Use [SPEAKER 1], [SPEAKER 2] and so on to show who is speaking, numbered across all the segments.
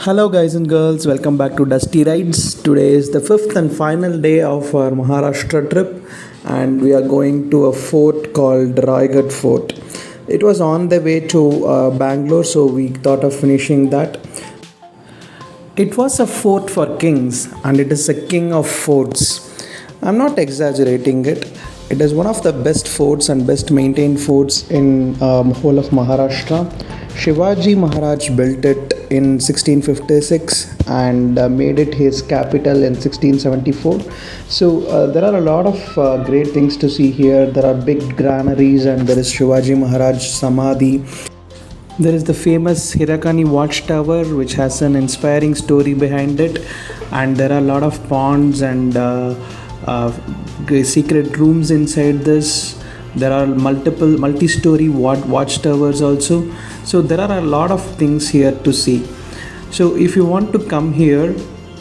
[SPEAKER 1] Hello, guys and girls, welcome back to Dusty Rides. Today is the fifth and final day of our Maharashtra trip, and we are going to a fort called Raigad Fort. It was on the way to Bangalore, so we thought of finishing that. It was a fort for kings, and it is a king of forts. I'm not exaggerating it. It is one of the best forts and best maintained forts in whole of Maharashtra. Shivaji Maharaj built it in 1656 and made it his capital in 1674. So there are a lot of great things to see here. There are big granaries and there is Shivaji Maharaj Samadhi. There is the famous Hirakani Watchtower, which has an inspiring story behind it, and there are a lot of ponds and secret rooms inside this. There are multi-story watchtowers also. So there are a lot of things here to see. So if you want to come here,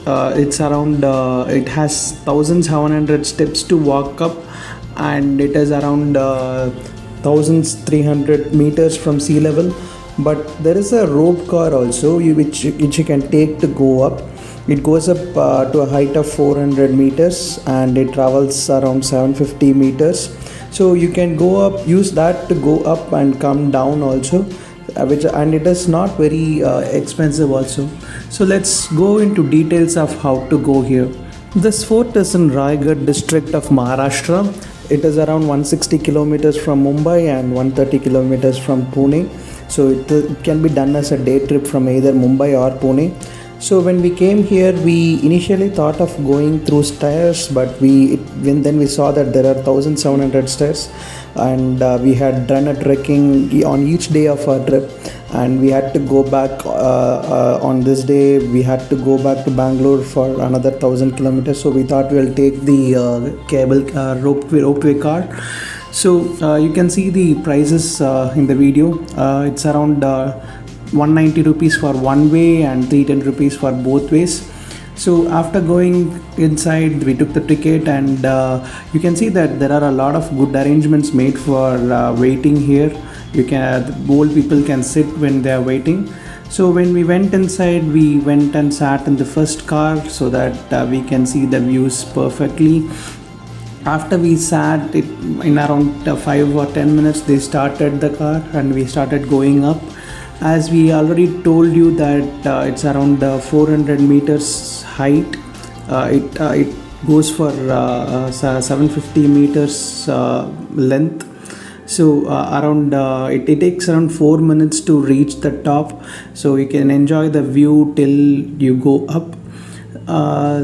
[SPEAKER 1] it's around. It has 1,700 steps to walk up, and it is around 1,300 meters from sea level. But there is a rope car also, which you can take to go up. It goes up to a height of 400 meters and it travels around 750 meters. So you can go up, use that to go up and come down also, and it is not very expensive also. So let's go into details of how to go here. This fort is in Raigad district of Maharashtra. It is around 160 kilometers from Mumbai and 130 kilometers from Pune. So it can be done as a day trip from either Mumbai or Pune. So when we came here, we initially thought of going through stairs, but then we saw that there are 1,700 stairs, and we had done a trekking on each day of our trip, and we had to go back on this day. We had to go back to Bangalore for another 1,000 kilometers. So we thought we'll take the ropeway car. So you can see the prices in the video. It's around 190 rupees for one way and 310 rupees for both ways. So after going inside, we took the ticket, and you can see that there are a lot of good arrangements made for waiting here. Old people can sit when they are waiting. So when we went inside, we went and sat in the first car so that we can see the views perfectly. After we sat in around 5 or 10 minutes, they started the car and we started going up. As we already told you that it's around 400 meters height. It goes for 750 meters length. So it takes around 4 minutes to reach the top. So you can enjoy the view till you go up.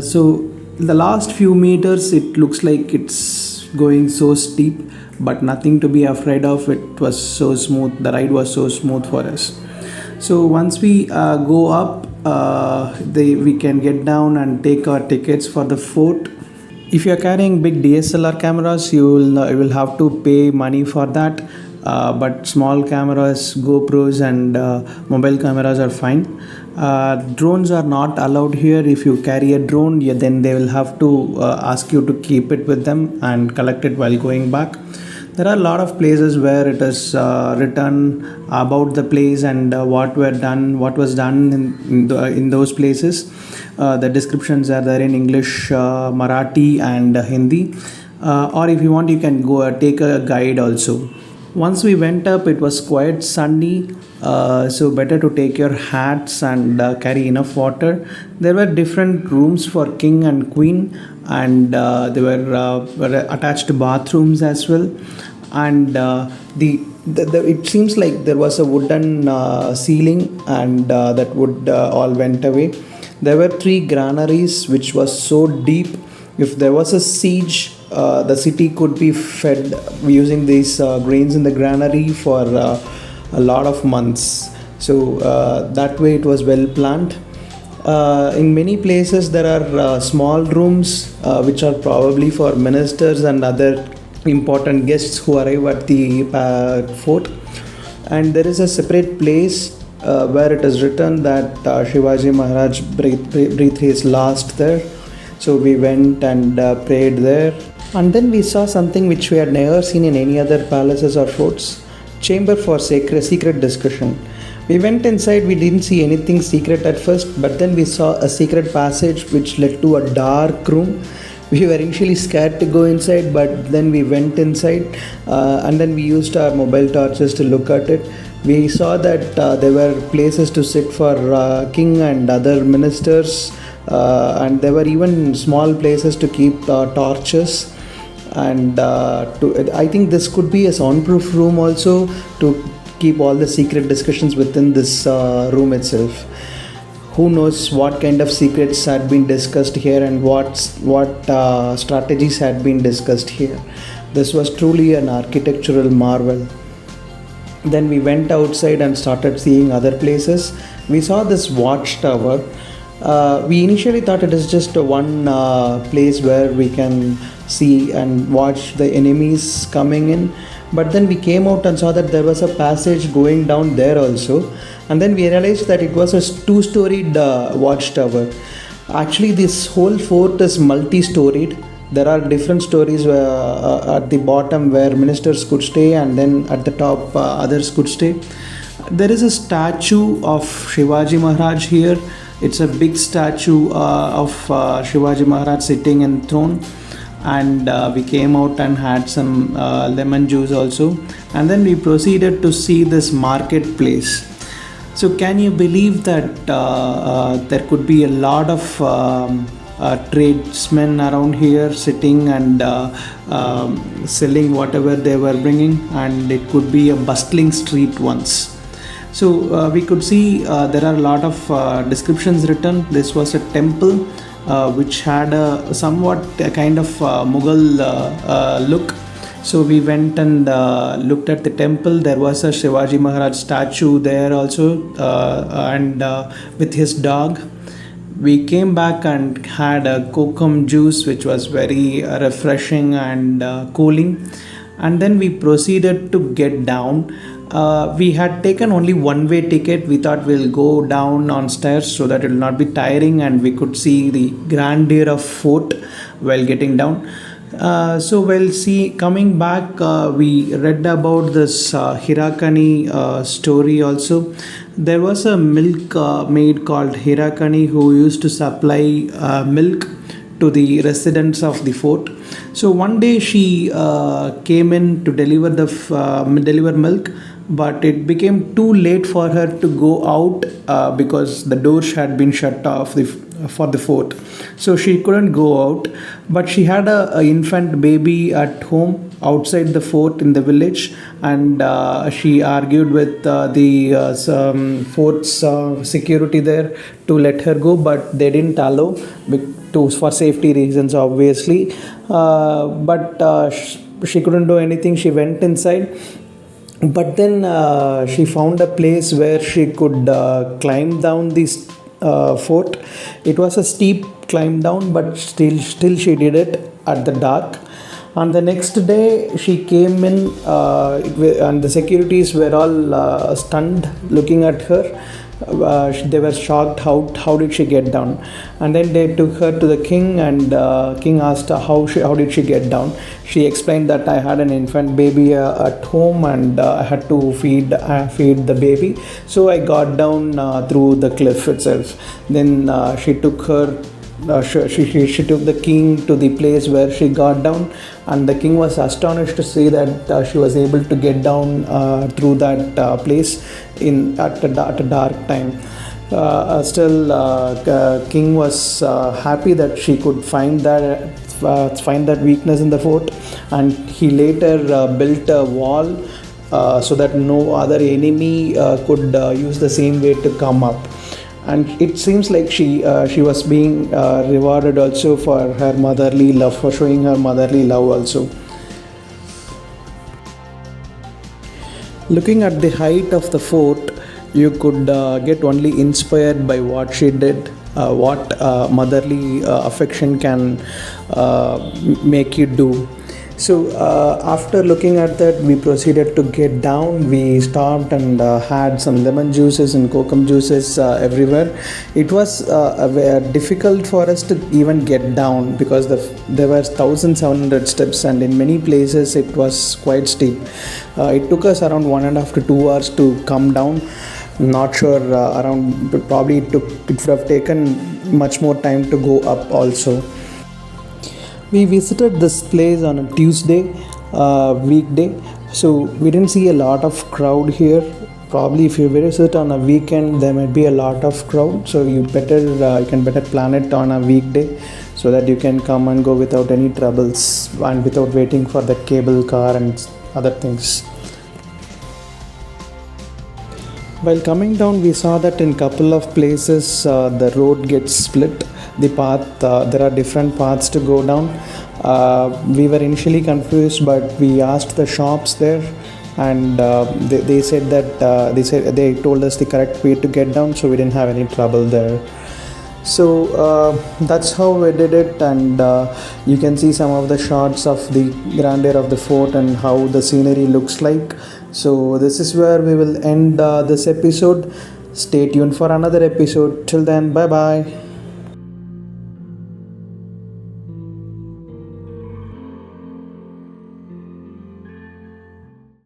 [SPEAKER 1] So the last few meters, it looks like it's going so steep, but nothing to be afraid of. It was so smooth. The ride was so smooth for us. So once we go up, we can get down and take our tickets for the fort. If you are carrying big DSLR cameras, you will have to pay money for that. But small cameras, GoPros and mobile cameras are fine. Drones are not allowed here. If you carry a drone, then they will have to ask you to keep it with them and collect it while going back. There are a lot of places where it is written about the place and what was done in those places. The descriptions are there in English, Marathi and Hindi. Or if you want, you can go take a guide also. Once we went up, it was quite sunny, so better to take your hats and carry enough water. There were different rooms for king and queen, and there were attached bathrooms as well. And it seems like there was a wooden ceiling, and that wood all went away. There were 3 granaries which was so deep. If there was a siege, the city could be fed using these grains in the granary for a lot of months. So that way it was well planned. In many places there are small rooms which are probably for ministers and other important guests who arrive at the fort. And there is a separate place where it is written that Shivaji Maharaj breathed his last there. So we went and prayed there. And then we saw something which we had never seen in any other palaces or forts. Chamber for secret discussion. We went inside, we didn't see anything secret at first, but then we saw a secret passage which led to a dark room. We were initially scared to go inside, but then we went inside and then we used our mobile torches to look at it. We saw that there were places to sit for king and other ministers, and there were even small places to keep torches. And I think this could be a soundproof room also, to keep all the secret discussions within this room itself. Who knows what kind of secrets had been discussed here, and what strategies had been discussed here. This was truly an architectural marvel. Then we went outside and started seeing other places. We saw this watchtower. We initially thought it is just one place where we can see and watch the enemies coming in, but then we came out and saw that there was a passage going down there also, and then we realized that it was a two-storied watchtower. Actually, this whole fort is multi-storied. There are different stories at the bottom where ministers could stay, and then at the top others could stay. There is a statue of Shivaji Maharaj here. It's a big statue of Shivaji Maharaj sitting in throne, and we came out and had some lemon juice also, and then we proceeded to see this marketplace. So can you believe that there could be a lot of tradesmen around here sitting and selling whatever they were bringing, and it could be a bustling street once. So we could see there are a lot of descriptions written. This was a temple which had a somewhat a kind of Mughal look. So we went and looked at the temple. There was a Shivaji Maharaj statue there also, and with his dog. We came back and had a kokum juice, which was very refreshing and cooling. And then we proceeded to get down. We had taken only one-way ticket. We thought we'll go down on stairs so that it will not be tiring and we could see the grandeur of fort while getting down. So we'll see, coming back, we read about this Hirakani story also. There was a milk maid called Hirakani who used to supply milk to the residents of the fort. So one day she came in to deliver deliver milk, but it became too late for her to go out because the doors had been shut off for the fort. So she couldn't go out, but she had a infant baby at home outside the fort in the village, and she argued with the fort's security there to let her go, but they didn't allow for safety reasons, obviously. But she couldn't do anything. She went inside, but then she found a place where she could climb down this fort. It was a steep climb down, but still she did it at the dark. On the next day she came in, and the securities were all stunned looking at her. They were shocked. How did she get down? And then they took her to the king, and king asked her how did she get down. She explained that I had an infant baby at home, and I had to feed the baby, so I got down through the cliff itself. Then she took her. She took the king to the place where she got down, and the king was astonished to see that she was able to get down through that place at a dark time. Still, king was happy that she could find that weakness in the fort, and he later built a wall so that no other enemy could use the same way to come up. And it seems like she was being rewarded also for her motherly love, for showing her motherly love also. Looking at the height of the fort, you could get only inspired by what she did, what motherly affection can make you do. So after looking at that, we proceeded to get down. We stopped and had some lemon juices and kokum juices everywhere. It was difficult for us to even get down because there were 1,700 steps, and in many places it was quite steep. It took us around 1.5 to 2 hours to come down. Not sure, around, probably it would have taken much more time to go up also. We visited this place on a Tuesday, weekday, so we didn't see a lot of crowd here. Probably if you visit on a weekend, there might be a lot of crowd, so you can better plan it on a weekday, so that you can come and go without any troubles and without waiting for the cable car and other things. While coming down, we saw that in couple of places the road gets split. The path, there are different paths to go down. We were initially confused, but we asked the shops there, and they said that they told us the correct way to get down, so we didn't have any trouble there. So that's how we did it, and you can see some of the shots of the grandeur of the fort and how the scenery looks like. So this is where we will end this episode. Stay tuned for another episode. Till then, bye bye.